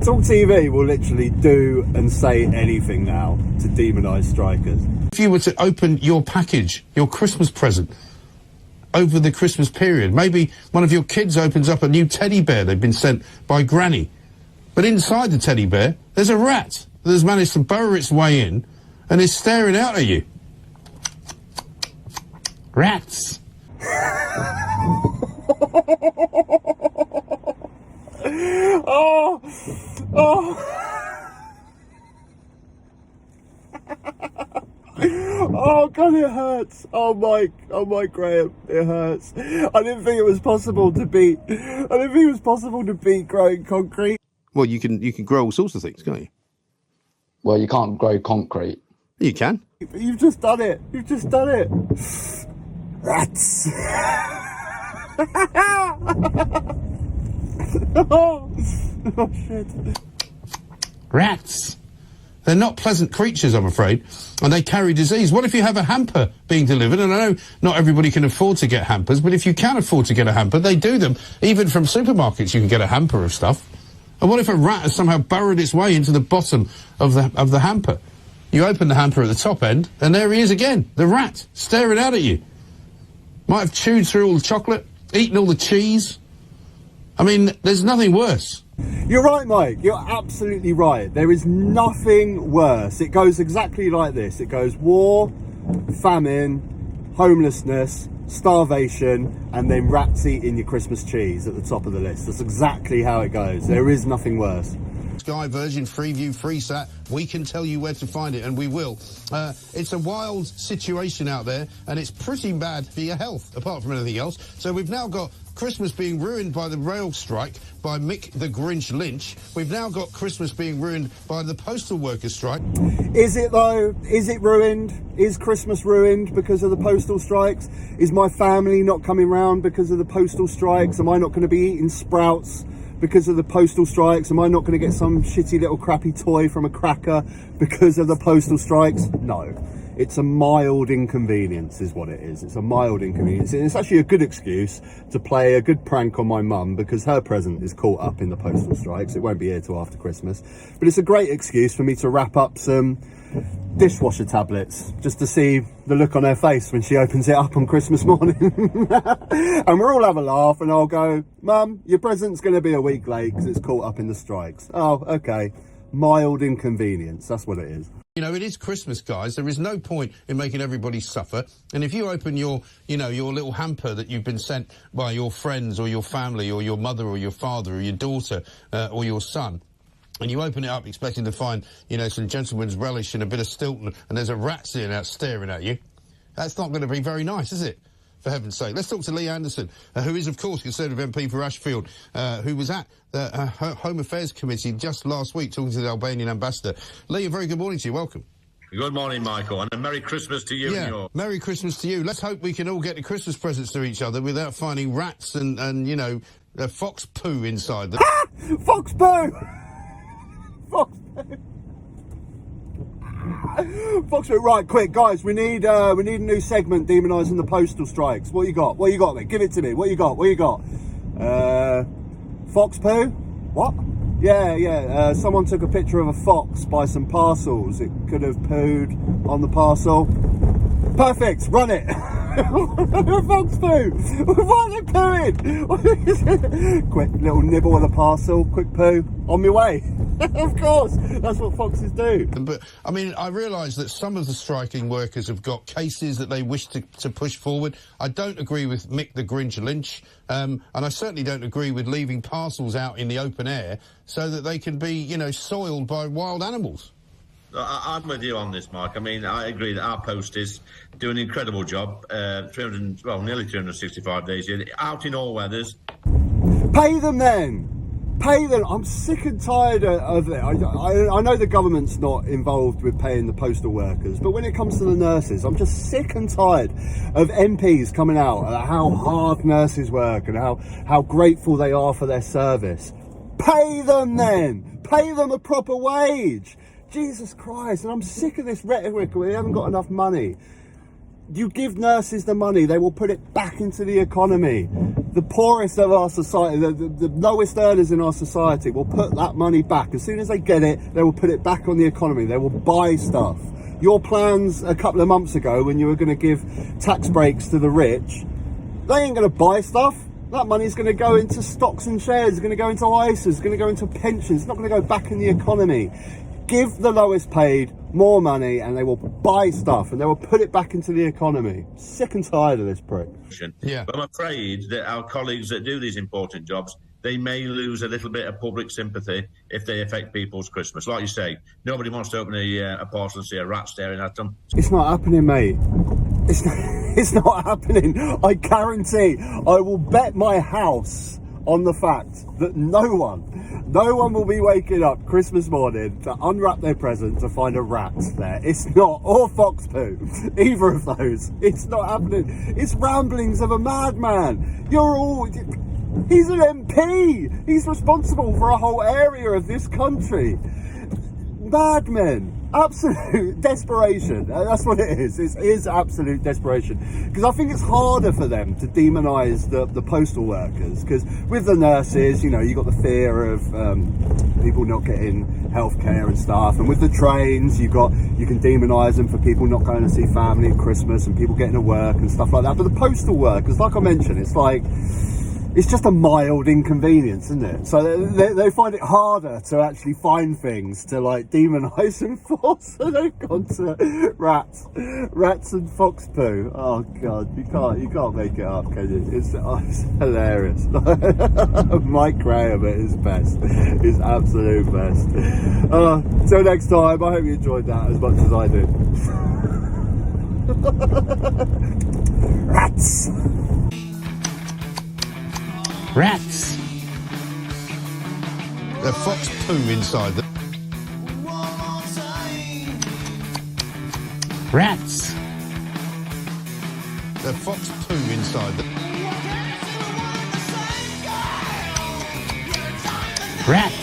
Talk TV will literally do and say anything now to demonise strikers. If you were to open your package, your Christmas present, over the Christmas period, maybe one of your kids opens up a new teddy bear they've been sent by Granny, but inside the teddy bear, there's a rat that has managed to burrow its way in and is staring out at you. Rats. Oh, oh God, it hurts. Oh my, Graham, it hurts. I didn't think it was possible to beat growing concrete. Well, you can grow all sorts of things, can't you? Well, you can't grow concrete. You can. You've just done it. Rats. Oh shit. Rats. They're not pleasant creatures, I'm afraid, and they carry disease. What if you have a hamper being delivered? And I know not everybody can afford to get hampers, but if you can afford to get a hamper, they do them. Even from supermarkets, you can get a hamper of stuff. And what if a rat has somehow burrowed its way into the bottom of the hamper? You open the hamper at the top end, and there he is again, the rat, staring out at you. Might have chewed through all the chocolate, eaten all the cheese. I mean, there's nothing worse. You're right, Mike. You're absolutely right. There is nothing worse. It goes exactly like this. It goes war, famine, homelessness, starvation, and then rats eating your Christmas cheese at the top of the list. That's exactly how it goes. There is nothing worse. Sky, Virgin, Freeview, Freesat, we can tell you where to find it, and we will. It's a wild situation out there, and it's pretty bad for your health, apart from anything else. So we've now got Christmas being ruined by the rail strike, by Mick the Grinch Lynch. We've now got Christmas being ruined by the postal workers strike. Is it though? Is it ruined? Is Christmas ruined because of the postal strikes? Is my family not coming round because of the postal strikes? Am I not going to be eating sprouts because of the postal strikes? Am I not going to get some shitty little crappy toy from a cracker because of the postal strikes? No. It's a mild inconvenience is what it is. It's a mild inconvenience. And it's actually a good excuse to play a good prank on my mum because her present is caught up in the postal strikes. It won't be here till after Christmas. But it's a great excuse for me to wrap up some dishwasher tablets just to see the look on her face when she opens it up on Christmas morning. And we'll all have a laugh and I'll go, Mum, your present's going to be a week late because it's caught up in the strikes. Oh, okay. Mild inconvenience. That's what it is. You know, it is Christmas, guys. There is no point in making everybody suffer. And if you open your little hamper that you've been sent by your friends or your family or your mother or your father or your daughter or your son, and you open it up expecting to find, some gentleman's relish and a bit of Stilton, and there's a rat sitting out staring at you, that's not going to be very nice, is it? For heaven's sake. Let's talk to Lee Anderson, who is, of course, Conservative MP for Ashfield, who was at the Home Affairs Committee just last week talking to the Albanian ambassador. Lee, a very good morning to you. Welcome. Good morning, Michael, and a Merry Christmas to you and yours. Merry Christmas to you. Let's hope we can all get the Christmas presents to each other without finding rats and fox poo inside them. Ah! Fox poo! Fox poo! Fox poo, right, quick, guys, we need a new segment demonising the postal strikes. What you got, mate? Give it to me. What you got? Fox poo? What? Yeah, someone took a picture of a fox by some parcels. It could have pooed on the parcel. Perfect, run it. Fox poo. What are they pooing? Quick little nibble of the parcel, quick poo, on my way. Of course, that's what foxes do. But, I mean, I realise that some of the striking workers have got cases that they wish to push forward. I don't agree with Mick the Grinch Lynch, and I certainly don't agree with leaving parcels out in the open air so that they can be, soiled by wild animals. I'm with you on this, Mark. I mean, I agree that our posties do an incredible nearly 365 days a year, out in all weathers. Pay them then. Pay them. I'm sick and tired of it. I know the government's not involved with paying the postal workers, but when it comes to the nurses, I'm just sick and tired of MPs coming out at how hard nurses work and how grateful they are for their service. Pay them then. Pay them a proper wage. Jesus Christ, and I'm sick of this rhetoric where they haven't got enough money. You give nurses the money, they will put it back into the economy. the poorest of our society, the lowest earners in our society will put that money back. As soon as they get it, they will put it back on the economy. They will buy stuff. Your plans a couple of months ago when you were going to give tax breaks to the rich, they ain't going to buy stuff. That money's going to go into stocks and shares, it's going to go into ISAs, it's going to go into pensions. It's not going to go back in the economy. Give the lowest paid more money and they will buy stuff and they will put it back into the economy. Sick and tired of this prick. Yeah. But I'm afraid that our colleagues that do these important jobs, they may lose a little bit of public sympathy if they affect people's Christmas. Like you say, nobody wants to open a parcel and see a rat staring at them. It's not happening, mate. It's not happening. I guarantee. I will bet my house on the fact that no one will be waking up Christmas morning to unwrap their present to find a rat there. It's not, or fox poo, either of those. It's not happening. It's ramblings of a madman. He's an MP. He's responsible for a whole area of this country. Madmen. Absolute desperation. That's what it is. It is absolute desperation. Because I think it's harder for them to demonise the postal workers. Because with the nurses, you know, you got the fear of people not getting healthcare and stuff. And with the trains, you can demonise them for people not going to see family at Christmas and people getting to work and stuff like that. But the postal workers, like I mentioned, it's just a mild inconvenience, isn't it? So they find it harder to actually find things to like demonise and force. So they've gone to rats and fox poo. Oh god, you can't make it up, can you? It's hilarious. Mike Graham at his best, his absolute best. Till next time, I hope you enjoyed that as much as I did. Rats. Rats. The fox poo inside them. Rats. The fox poo inside them. Rats.